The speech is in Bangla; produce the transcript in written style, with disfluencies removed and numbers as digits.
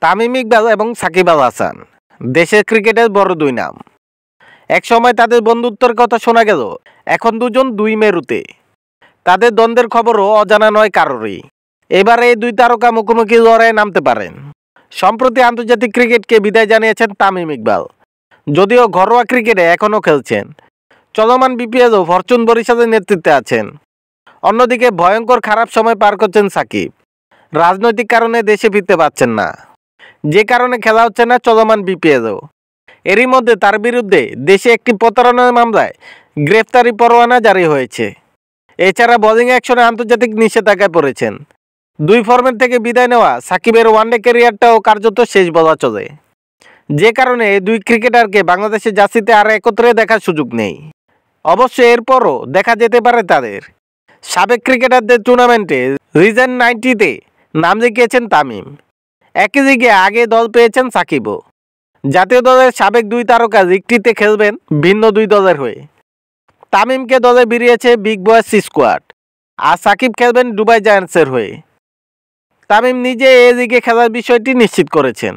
তামিম ইকবাল এবং সাকিব আল হাসান দেশের ক্রিকেটের বড় দুই নাম। একসময় তাদের বন্ধুত্বের কথা শোনা গেল, এখন দুজন দুই মেরুতে। তাদের দ্বন্দ্বের খবরও অজানা নয় কারোরই। এবার এই দুই তারকা মুখোমুখি লড়াইয়ে নামতে পারেন। সম্প্রতি আন্তর্জাতিক ক্রিকেটকে বিদায় জানিয়েছেন তামিম ইকবাল, যদিও ঘরোয়া ক্রিকেটে এখনও খেলছেন। চলমান বিপিএলও ফরচুন বরিশালের নেতৃত্বে আছেন। অন্যদিকে ভয়ঙ্কর খারাপ সময় পার করছেন সাকিব। রাজনৈতিক কারণে দেশে ফিরতে পারছেন না, যে কারণে খেলা হচ্ছে না চলমান বিপিএলও। এরই মধ্যে তার বিরুদ্ধে দেশে একটি প্রতারণার মামলায় গ্রেফতারি পরোয়ানা জারি হয়েছে। এছাড়া বোলিং অ্যাকশনে আন্তর্জাতিক নিষেধাজ্ঞায় পড়েছেন। দুই ফর্মেট থেকে বিদায় নেওয়া সাকিবের ওয়ানডে ক্যারিয়ারটাও কার্যত শেষ বলা চলে, যে কারণে এই দুই ক্রিকেটারকে বাংলাদেশের জার্সিতে আর একত্রে দেখার সুযোগ নেই। অবশ্য এরপরও দেখা যেতে পারে তাদের। সাবেক ক্রিকেটারদের টুর্নামেন্টে রিজন 90-তে নাম লিখিয়েছেন তামিম। একই লিগে আগে দল পেয়েছেন সাকিবও। জাতীয় দলের সাবেক দুই তারকা লিগটিতে খেলবেন ভিন্ন দুই দলের হয়ে। তামিমকে দলে বেরিয়েছে বিগ বয়েস স্কোয়াড, আর সাকিব খেলবেন দুবাই জায়ান্টসের হয়ে। তামিম নিজে এ লিগে খেলার বিষয়টি নিশ্চিত করেছেন।